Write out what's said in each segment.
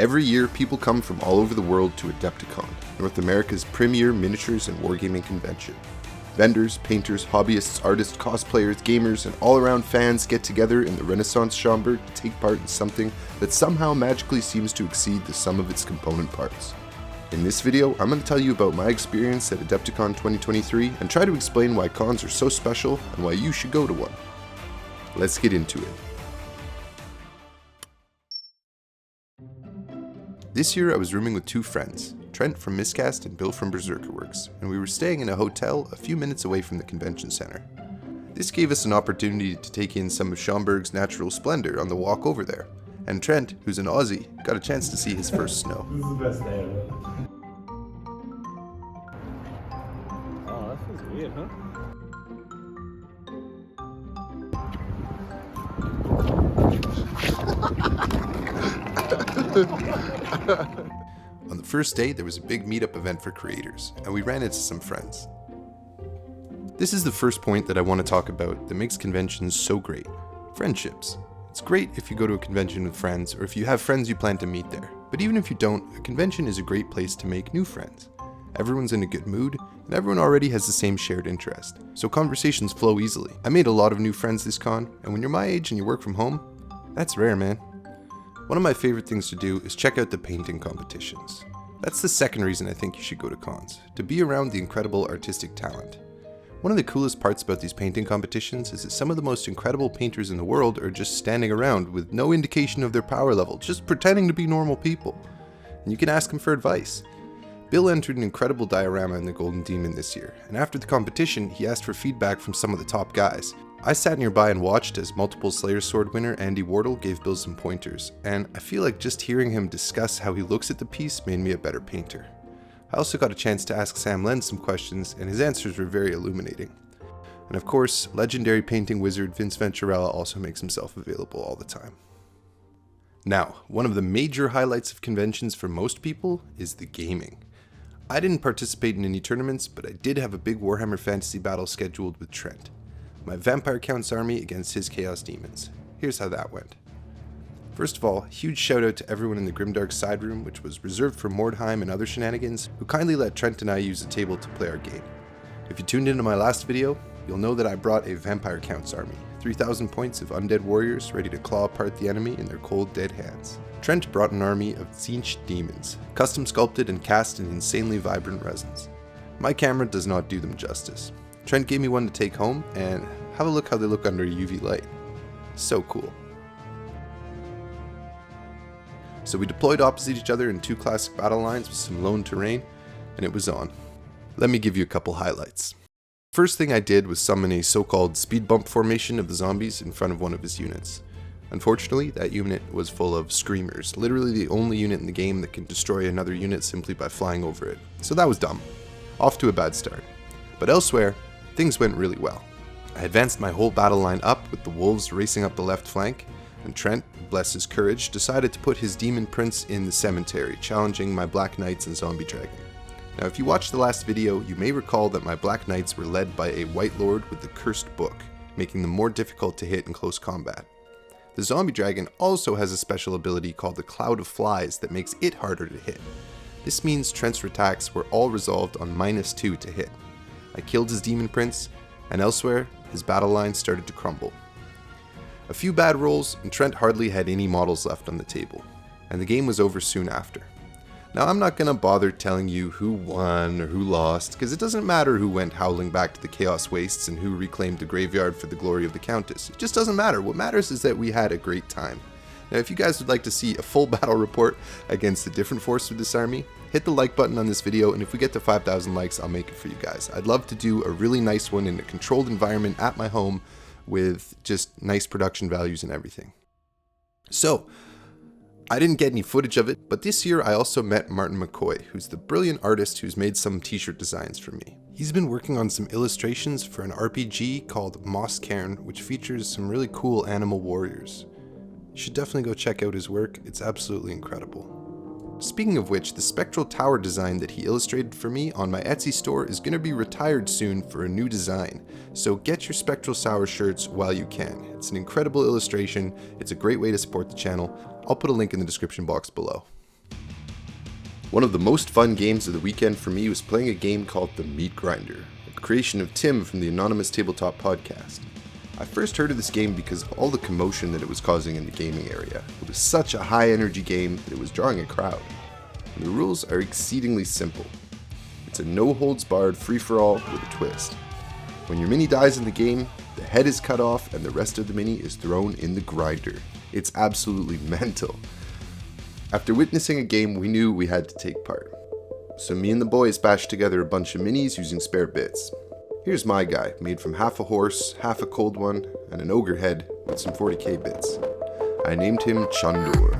Every year, people come from all over the world to Adepticon, North America's premier miniatures and wargaming convention. Vendors, painters, hobbyists, artists, cosplayers, gamers, and all-around fans get together in the Renaissance Schaumburg to take part in something that somehow magically seems to exceed the sum of its component parts. In this video, I'm going to tell you about my experience at Adepticon 2023 and try to explain why cons are so special and why you should go to one. Let's get into it. This year I was rooming with two friends, Trent from Miscast and Bill from Berserker Works, and we were staying in a hotel a few minutes away from the convention center. This gave us an opportunity to take in some of Schaumburg's natural splendor on the walk over there, and Trent, who's an Aussie, got a chance to see his first snow. This is the best day ever. Oh, that feels weird, huh? On the first day, there was a big meetup event for creators, and we ran into some friends. This is the first point that I want to talk about that makes conventions so great: friendships. It's great if you go to a convention with friends, or if you have friends you plan to meet there. But even if you don't, a convention is a great place to make new friends. Everyone's in a good mood, and everyone already has the same shared interest, so conversations flow easily. I made a lot of new friends this con, and when you're my age and you work from home, that's rare, man. One of my favorite things to do is check out the painting competitions. That's the second reason I think you should go to cons, to be around the incredible artistic talent. One of the coolest parts about these painting competitions is that some of the most incredible painters in the world are just standing around with no indication of their power level, just pretending to be normal people. And you can ask them for advice. Bill entered an incredible diorama in the Golden Demon this year, and after the competition, he asked for feedback from some of the top guys. I sat nearby and watched as multiple Slayer Sword winner Andy Wardle gave Bill some pointers, and I feel like just hearing him discuss how he looks at the piece made me a better painter. I also got a chance to ask Sam Len some questions, and his answers were very illuminating. And of course, legendary painting wizard Vince Venturella also makes himself available all the time. Now, one of the major highlights of conventions for most people is the gaming. I didn't participate in any tournaments, but I did have a big Warhammer fantasy battle scheduled with Trent, my Vampire Count's army against his Chaos Demons. Here's how that went. First of all, huge shout out to everyone in the Grimdark side room, which was reserved for Mordheim and other shenanigans, who kindly let Trent and I use the table to play our game. If you tuned into my last video, you'll know that I brought a Vampire Count's army, 3,000 points of undead warriors ready to claw apart the enemy in their cold dead hands. Trent brought an army of Tzeentch demons, custom sculpted and cast in insanely vibrant resins. My camera does not do them justice. Trent gave me one to take home, and have a look how they look under UV light. So cool. So we deployed opposite each other in two classic battle lines with some lone terrain, and it was on. Let me give you a couple highlights. First thing I did was summon a so-called speed bump formation of the zombies in front of one of his units. Unfortunately, that unit was full of screamers, literally the only unit in the game that can destroy another unit simply by flying over it. So that was dumb. Off to a bad start. But elsewhere, things went really well. I advanced my whole battle line up with the wolves racing up the left flank, and Trent, bless his courage, decided to put his demon prince in the cemetery, challenging my Black Knights and Zombie Dragon. Now if you watched the last video, you may recall that my Black Knights were led by a White Lord with the Cursed Book, making them more difficult to hit in close combat. The Zombie Dragon also has a special ability called the Cloud of Flies that makes it harder to hit. This means Trent's attacks were all resolved on -2 to hit. I killed his demon prince, and elsewhere, his battle line started to crumble. A few bad rolls, and Trent hardly had any models left on the table, and the game was over soon after. Now I'm not gonna bother telling you who won or who lost, because it doesn't matter who went howling back to the Chaos Wastes and who reclaimed the graveyard for the glory of the Countess. It just doesn't matter. What matters is that we had a great time. Now if you guys would like to see a full battle report against the different forces of this army, hit the like button on this video, and if we get to 5,000 likes, I'll make it for you guys. I'd love to do a really nice one in a controlled environment at my home with just nice production values and everything. So, I didn't get any footage of it, but this year I also met Martin McCoy, who's the brilliant artist who's made some t-shirt designs for me. He's been working on some illustrations for an RPG called Moss Cairn, which features some really cool animal warriors. You should definitely go check out his work, it's absolutely incredible. Speaking of which, the spectral tower design that he illustrated for me on my Etsy store is going to be retired soon for a new design, so get your Spectral Sour shirts while you can. It's an incredible illustration, it's a great way to support the channel. I'll put a link in the description box below. One of the most fun games of the weekend for me was playing a game called The Meat Grinder, a creation of Tim from the Anonymous Tabletop podcast. I first heard of this game because of all the commotion that it was causing in the gaming area. It was such a high energy game that it was drawing a crowd. And the rules are exceedingly simple. It's a no-holds-barred free-for-all with a twist. When your mini dies in the game, the head is cut off and the rest of the mini is thrown in the grinder. It's absolutely mental. After witnessing a game, we knew we had to take part. So me and the boys bashed together a bunch of minis using spare bits. Here's my guy, made from half a horse, half a cold one, and an ogre head with some 40k bits. I named him Chandor.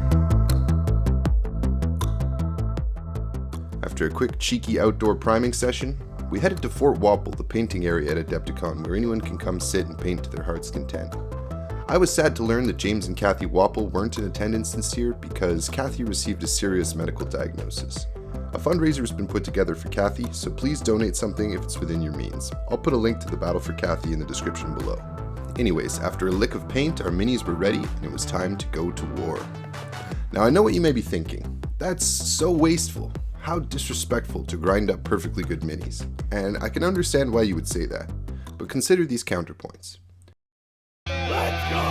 After a quick cheeky outdoor priming session, we headed to Fort Wapple, the painting area at Adepticon, where anyone can come sit and paint to their heart's content. I was sad to learn that James and Kathy Wapple weren't in attendance this year because Kathy received a serious medical diagnosis. A fundraiser has been put together for Kathy, so please donate something if it's within your means. I'll put a link to the Battle for Kathy in the description below. Anyways, after a lick of paint, our minis were ready and it was time to go to war. Now I know what you may be thinking. That's so wasteful. How disrespectful to grind up perfectly good minis. And I can understand why you would say that, but consider these counterpoints. Let's go!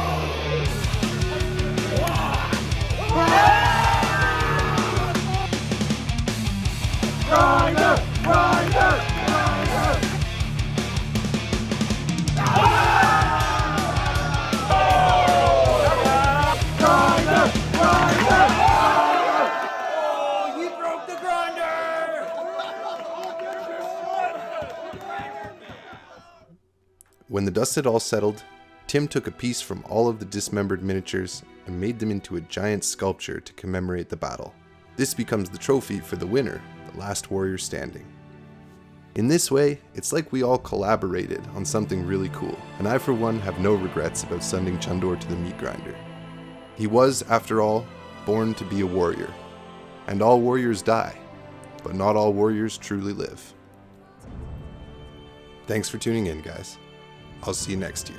Grinder! Grinder! Grinder! Grinder! Grinder! Oh, you broke the grinder! When the dust had all settled, Tim took a piece from all of the dismembered miniatures and made them into a giant sculpture to commemorate the battle. This becomes the trophy for the winner, the last warrior standing. In this way, it's like we all collaborated on something really cool, and I for one have no regrets about sending Chandor to the meat grinder. He was, after all, born to be a warrior, and all warriors die, but not all warriors truly live. Thanks for tuning in, guys. I'll see you next year.